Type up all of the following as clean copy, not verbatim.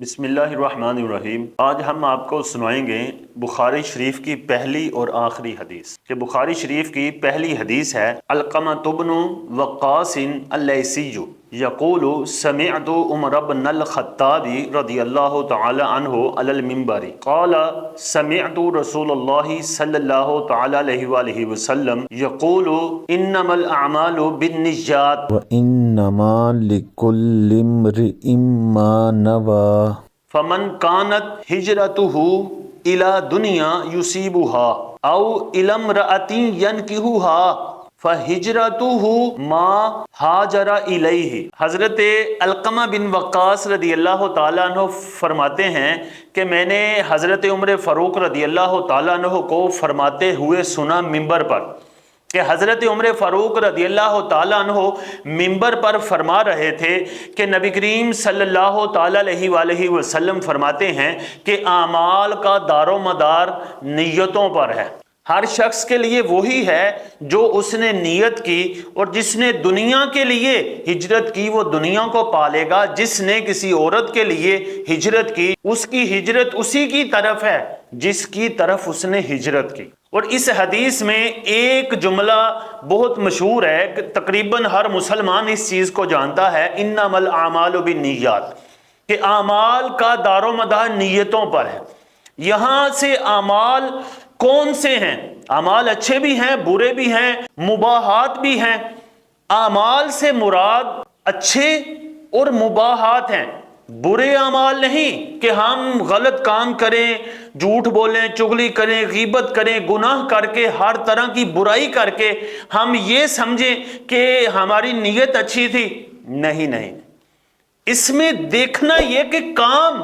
بسم اللہ الرحمن الرحیم۔ آج ہم آپ کو سنائیں گے بخاری شریف کی پہلی اور آخری حدیث۔ کہ بخاری شریف کی پہلی حدیث ہے علقمۃ بن وقاص اللیثی یقول سمعت عمر بن الخطاب رضی اللہ تعالی عنہ علی المنبر قال سمعت رسول اللہ صلی اللہ تعالی علیہ وآلہ وسلم یقول انما الاعمال بالنیات وَإِنَّمَا لِكُلِّ امْرِئٍ مَّا نَوَىٰ فمن كانت هجرته الى دنیا يصيبها او الى امرأة ينكحها فہجرته ما ہاجر الیہ۔ حضرت علقمہ بن وقاص رضی اللہ تعالیٰ عنہ فرماتے ہیں کہ میں نے حضرت عمر فاروق رضی اللہ تعالیٰ عنہ کو فرماتے ہوئے سنا منبر پر، کہ حضرت عمر فاروق رضی اللہ تعالیٰ عنہ منبر پر فرما رہے تھے کہ نبی کریم صلی اللہ تعالیٰ علیہ وآلہ وسلم فرماتے ہیں کہ اعمال کا دار و مدار نیتوں پر ہے۔ ہر شخص کے لیے وہی ہے جو اس نے نیت کی، اور جس نے دنیا کے لیے ہجرت کی وہ دنیا کو پالے گا، جس نے کسی عورت کے لیے ہجرت کی اس کی ہجرت اسی کی طرف ہے جس کی طرف اس نے ہجرت کی۔ اور اس حدیث میں ایک جملہ بہت مشہور ہے کہ تقریباً ہر مسلمان اس چیز کو جانتا ہے، انما الاعمال بالنیات، کہ اعمال کا دار و مدار نیتوں پر ہے۔ یہاں سے اعمال کون سے ہیں؟ اعمال اچھے بھی ہیں، برے بھی ہیں، مباحات بھی ہیں۔ اعمال سے مراد اچھے اور مباحات ہیں، برے اعمال نہیں کہ ہم غلط کام کریں، جھوٹ بولیں، چغلی کریں، غیبت کریں، گناہ کر کے ہر طرح کی برائی کر کے ہم یہ سمجھیں کہ ہماری نیت اچھی تھی۔ نہیں، اس میں دیکھنا یہ کہ کام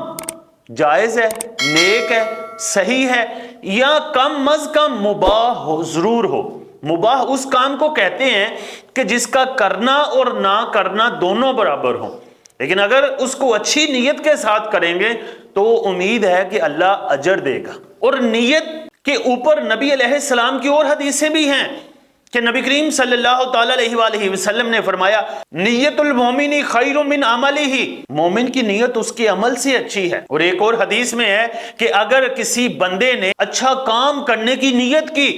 جائز ہے، نیک ہے، صحیح ہے، یا کم از کم مباح ضرور ہو۔ مباح اس کام کو کہتے ہیں کہ جس کا کرنا اور نہ کرنا دونوں برابر ہوں، لیکن اگر اس کو اچھی نیت کے ساتھ کریں گے تو امید ہے کہ اللہ اجر دے گا۔ اور نیت کے اوپر نبی علیہ السلام کی اور حدیثیں بھی ہیں کہ نبی کریم صلی اللہ تعالی علیہ وآلہ وسلم نے فرمایا نیت المومن خیر من عملہ، مومن کی نیت اس کے عمل سے اچھی ہے۔ اور ایک اور حدیث میں ہے کہ اگر کسی بندے نے اچھا کام کرنے کی نیت کی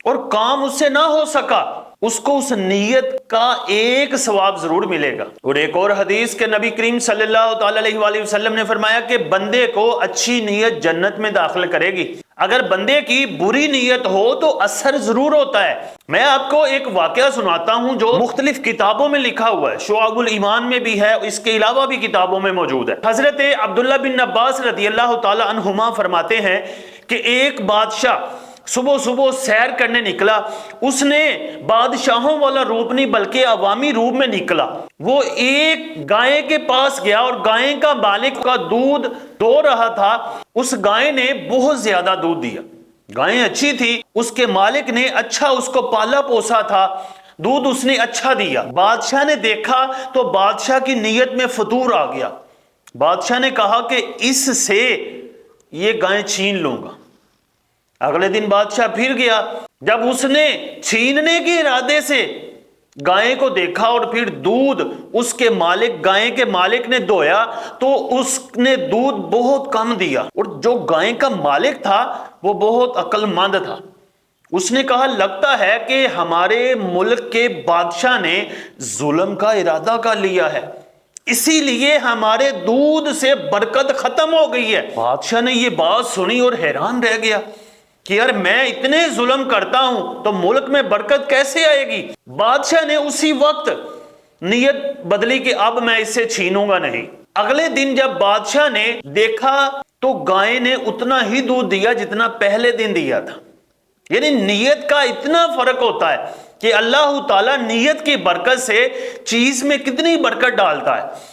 اور کام اس سے نہ ہو سکا، اس کو اس نیت کا ایک ثواب ضرور ملے گا۔ اور ایک اور حدیث کہ نبی کریم صلی اللہ تعالی علیہ وآلہ وسلم نے فرمایا کہ بندے کو اچھی نیت جنت میں داخل کرے گی، اگر بندے کی بری نیت ہو تو اثر ضرور ہوتا ہے۔ میں آپ کو ایک واقعہ سناتا ہوں جو مختلف کتابوں میں لکھا ہوا ہے، شعب الایمان میں بھی ہے، اس کے علاوہ بھی کتابوں میں موجود ہے۔ حضرت عبداللہ بن عباس رضی اللہ تعالی عنہما فرماتے ہیں کہ ایک بادشاہ صبح سیر کرنے نکلا، اس نے بادشاہوں والا روپ نہیں بلکہ عوامی روپ میں نکلا۔ وہ ایک گائے کے پاس گیا اور گائے کا مالک کا دودھ دو رہا تھا، اس گائے نے بہت زیادہ دودھ دیا، گائے اچھی تھی، اس کے مالک نے اچھا اس کو پالا پوسا تھا، دودھ اس نے اچھا دیا۔ بادشاہ نے دیکھا تو بادشاہ کی نیت میں فطور آ گیا، بادشاہ نے کہا کہ اس سے یہ گائے چھین لوں گا۔ اگلے دن بادشاہ پھر گیا، جب اس نے چھیننے کے ارادے سے گائے کو دیکھا اور پھر دودھ اس کے مالک گائے کے مالک نے دویا تو اس نے دودھ بہت کم دیا، اور جو گائے کا مالک تھا وہ بہت عقل مند تھا، اس نے کہا لگتا ہے کہ ہمارے ملک کے بادشاہ نے ظلم کا ارادہ کر لیا ہے، اسی لیے ہمارے دودھ سے برکت ختم ہو گئی ہے۔ بادشاہ نے یہ بات سنی اور حیران رہ گیا کہ یار میں اتنے ظلم کرتا ہوں تو ملک میں برکت کیسے آئے گی؟ بادشاہ نے اسی وقت نیت بدلی کہ اب میں اس سے چھینوں گا نہیں۔ اگلے دن جب بادشاہ نے دیکھا تو گائے نے اتنا ہی دودھ دیا جتنا پہلے دن دیا تھا۔ یعنی نیت کا اتنا فرق ہوتا ہے کہ اللہ تعالیٰ نیت کی برکت سے چیز میں کتنی برکت ڈالتا ہے۔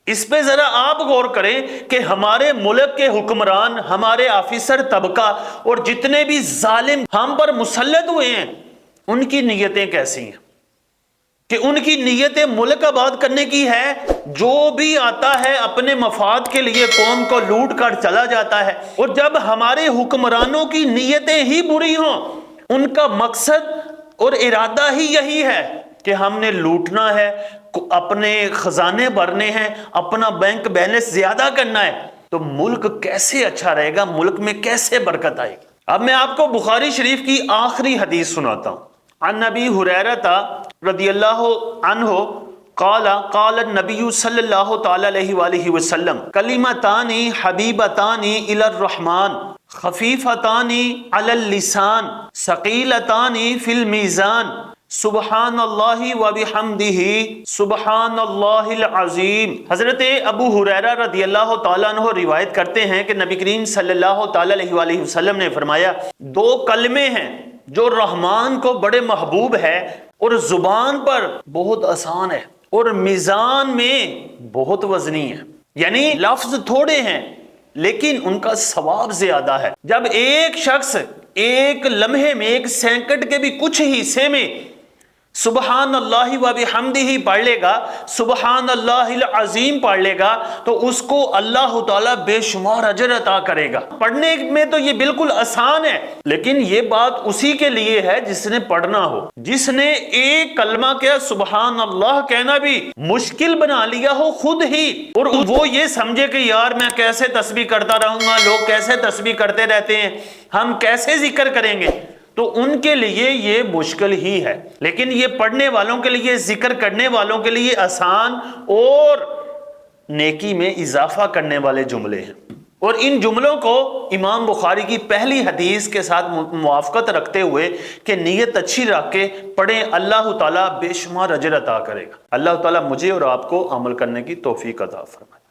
اس پہ ذرا آپ غور کریں کہ ہمارے ملک کے حکمران، ہمارے آفیسر طبقہ اور جتنے بھی ظالم ہم پر مسلط ہوئے ہیں، ان کی نیتیں کیسی ہیں؟ کہ ان کی نیتیں ملک آباد کرنے کی ہے، جو بھی آتا ہے اپنے مفاد کے لیے قوم کو لوٹ کر چلا جاتا ہے۔ اور جب ہمارے حکمرانوں کی نیتیں ہی بری ہوں، ان کا مقصد اور ارادہ ہی یہی ہے کہ ہم نے لوٹنا ہے، اپنے خزانے بھرنے ہیں، اپنا بینک بیلنس زیادہ کرنا ہے، تو ملک کیسے اچھا رہے گا، ملک میں کیسے برکت آئے گی۔ اب میں آپ کو بخاری شریف کی آخری حدیث سناتا ہوں۔ عن ابی ہریرہ رضی اللہ عنہ قال قال النبی صلی اللہ تعالی علیہ وآلہ وسلم کلمتان حبیبتان الی الرحمن خفیفتان علی اللسان ثقیلتان فی المیزان سبحان اللہ و بحمدہ سبحان اللہ العظیم۔ حضرت ابو ہریرہ رضی اللہ تعالیٰ عنہ روایت کرتے ہیں کہ نبی کریم صلی اللہ تعالی علیہ وآلہ وسلم نے فرمایا، دو کلمے ہیں جو رحمان کو بڑے محبوب ہے اور زبان پر بہت آسان ہے اور میزان میں بہت وزنی ہے، یعنی لفظ تھوڑے ہیں لیکن ان کا ثواب زیادہ ہے۔ جب ایک شخص ایک لمحے میں، ایک سیکنڈ کے بھی کچھ حصے میں سبحان اللہ و بحمدہ پڑھ لے گا، سبحان اللہ العظیم پڑھ لے گا، تو اس کو اللہ تعالیٰ بے شمار اجر عطا کرے گا۔ پڑھنے میں تو یہ بالکل آسان ہے، لیکن یہ بات اسی کے لیے ہے جس نے پڑھنا ہو، جس نے ایک کلمہ کیا سبحان اللہ کہنا بھی مشکل بنا لیا ہو خود ہی، اور وہ یہ سمجھے کہ یار میں کیسے تسبیح کرتا رہوں گا، لوگ کیسے تسبیح کرتے رہتے ہیں، ہم کیسے ذکر کریں گے، تو ان کے لیے یہ مشکل ہی ہے۔ لیکن یہ پڑھنے والوں کے لیے، ذکر کرنے والوں کے لیے آسان اور نیکی میں اضافہ کرنے والے جملے ہیں، اور ان جملوں کو امام بخاری کی پہلی حدیث کے ساتھ موافقت رکھتے ہوئے کہ نیت اچھی رکھ کے پڑھیں، اللہ تعالیٰ بے شمار اجر عطا کرے گا۔ اللہ تعالیٰ مجھے اور آپ کو عمل کرنے کی توفیق عطا فرمائے۔